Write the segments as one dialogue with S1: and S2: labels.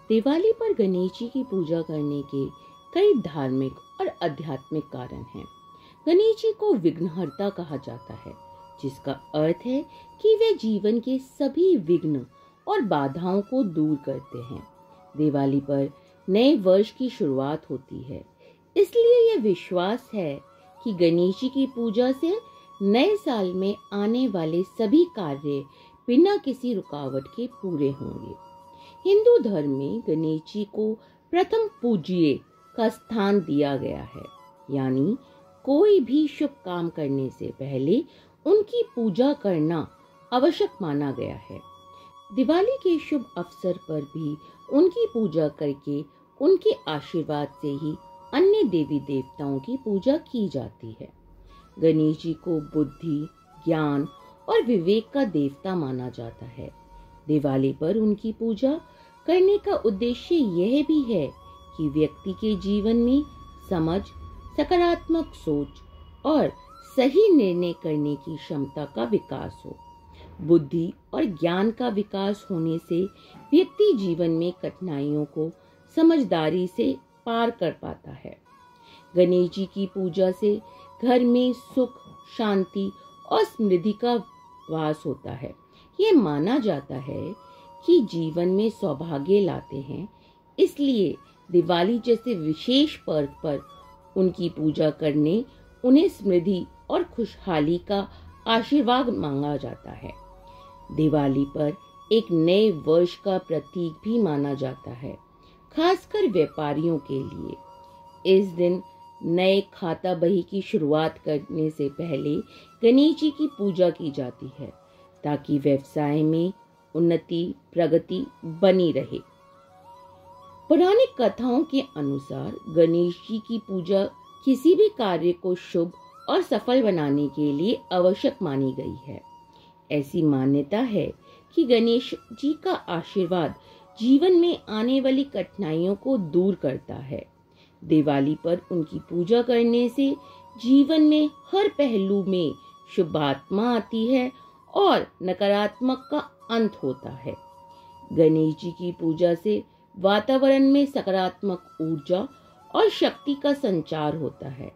S1: दिवाली पर गणेश जी की पूजा करने के कई धार्मिक और आध्यात्मिक कारण हैं। गणेश जी को विघ्नहर्ता कहा जाता है, जिसका अर्थ है कि वे जीवन के सभी विघ्न और बाधाओं को दूर करते हैं। दिवाली पर नए वर्ष की शुरुआत होती है, इसलिए यह विश्वास है कि गणेश जी की पूजा से नए साल में आने वाले सभी कार्य बिना किसी रुकावट के पूरे होंगे। हिंदू धर्म में गणेश जी को प्रथम पूज्य का स्थान दिया गया है, यानी कोई भी शुभ काम करने से पहले उनकी पूजा करना आवश्यक माना गया है। दिवाली के शुभ अवसर पर भी उनकी पूजा करके उनके आशीर्वाद से ही अन्य देवी देवताओं की पूजा की जाती है। गणेश जी को बुद्धि, ज्ञान और विवेक का देवता माना जाता है। दिवाली पर उनकी पूजा करने का उद्देश्य यह भी है कि व्यक्ति के जीवन में समझ, सकारात्मक सोच और सही निर्णय करने की क्षमता का विकास हो। बुद्धि और ज्ञान का विकास होने से व्यक्ति जीवन में कठिनाइयों को समझदारी से पार कर पाता है। गणेश जी की पूजा से घर में सुख, शांति और समृद्धि का वास होता है। ये माना जाता है कि जीवन में सौभाग्य लाते हैं, इसलिए दिवाली जैसे विशेष पर्व पर उनकी पूजा करने उन्हें समृद्धि और खुशहाली का आशीर्वाद मांगा जाता है। दिवाली पर एक नए वर्ष का प्रतीक भी माना जाता है, खासकर व्यापारियों के लिए। इस दिन नए खाता बही की शुरुआत करने से पहले गणेश जी की पूजा की जाती है, ताकि व्यवसाय में उन्नति, प्रगति बनी रहे। पौराणिक कथाओं के अनुसार गणेश जी की पूजा किसी भी कार्य को शुभ और सफल बनाने के लिए आवश्यक मानी गई है। ऐसी मान्यता है कि गणेश जी का आशीर्वाद जीवन में आने वाली कठिनाइयों को दूर करता है। दिवाली पर उनकी पूजा करने से जीवन में हर पहलू में शुभात्मा आती है और नकारात्मक का अंत होता है। गणेश जी की पूजा से वातावरण में सकारात्मक ऊर्जा और शक्ति का संचार होता है।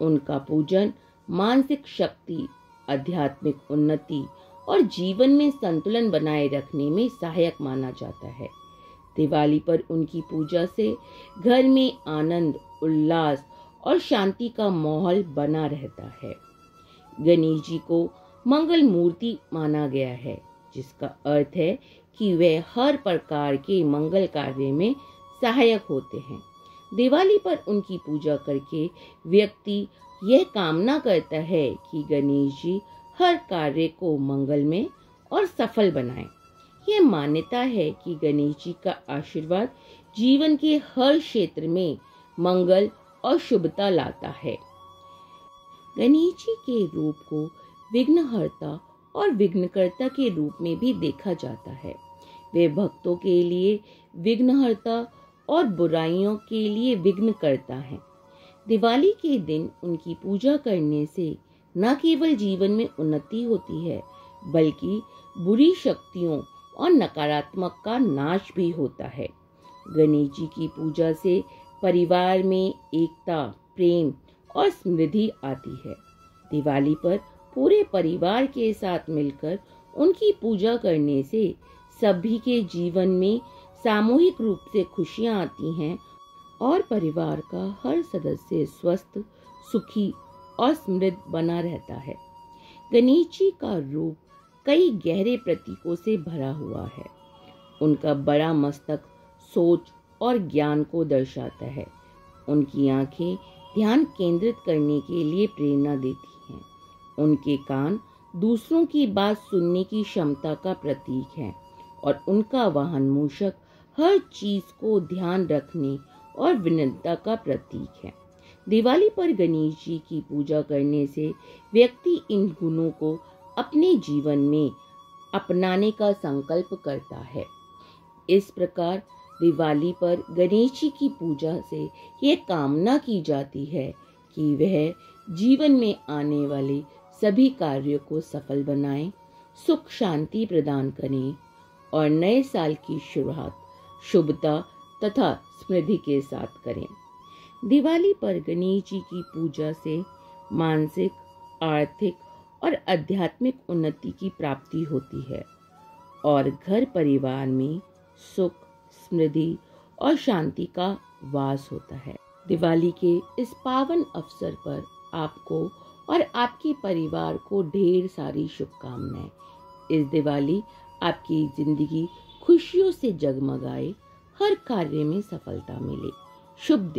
S1: उनका पूजन मानसिक शक्ति, आध्यात्मिक उन्नति और जीवन में संतुलन बनाए रखने में सहायक माना जाता है। दिवाली पर उनकी पूजा से घर में आनंद, उल्लास और शांति का माहौल बना रहता है। गणेश जी को मंगल मूर्ति माना गया है, जिसका अर्थ है कि वे हर प्रकार के मंगल कार्य में सहायक होते हैं। दिवाली पर उनकी पूजा करके व्यक्ति यह कामना करता है कि गणेश जी हर कार्य को मंगलमय और सफल बनाएं। यह मान्यता है कि गणेश जी का आशीर्वाद जीवन के हर क्षेत्र में मंगल और शुभता लाता है। गणेश जी के रूप को विघ्नहर्ता और विघ्नकर्ता के रूप में भी देखा जाता है। वे भक्तों के लिए विघ्नहर्ता और बुराइयों के लिए विघ्नकर्ता हैं। दिवाली के दिन उनकी पूजा करने से न केवल जीवन में उन्नति होती है, बल्कि बुरी शक्तियों और नकारात्मक का नाश भी होता है। गणेश जी की पूजा से परिवार में एकता, प्रेम और समृद्धि आती है। दिवाली पर पूरे परिवार के साथ मिलकर उनकी पूजा करने से सभी के जीवन में सामूहिक रूप से खुशियां आती हैं और परिवार का हर सदस्य स्वस्थ, सुखी और समृद्ध बना रहता है। गणेश जी का रूप कई गहरे प्रतीकों से भरा हुआ है। उनका बड़ा मस्तक सोच और ज्ञान को दर्शाता है। उनकी आंखें ध्यान केंद्रित करने के लिए प्रेरणा देती हैं। उनके कान दूसरों की बात सुनने की क्षमता का प्रतीक है और उनका वाहन मूषक हर चीज को ध्यान रखने और विनम्रता का प्रतीक है। दिवाली पर गणेश जी की पूजा करने से व्यक्ति इन गुणों को अपने जीवन में अपनाने का संकल्प करता है। इस प्रकार दिवाली पर गणेश जी की पूजा से ये कामना की जाती है कि वह जीवन में आने वाले सभी कार्यों को सफल बनाएं, सुख शांति प्रदान करें और नए साल की शुरुआत शुभता तथा समृद्धि के साथ करें। दिवाली पर गणेश जी की पूजा से मानसिक, आर्थिक और आध्यात्मिक उन्नति की प्राप्ति होती है और घर परिवार में सुख, समृद्धि और शांति का वास होता है। दिवाली के इस पावन अवसर पर आपको और आपके परिवार को ढेर सारी शुभकामनाएं। इस दिवाली आपकी जिंदगी खुशियों से जगमगाए, हर कार्य में सफलता मिले। शुभ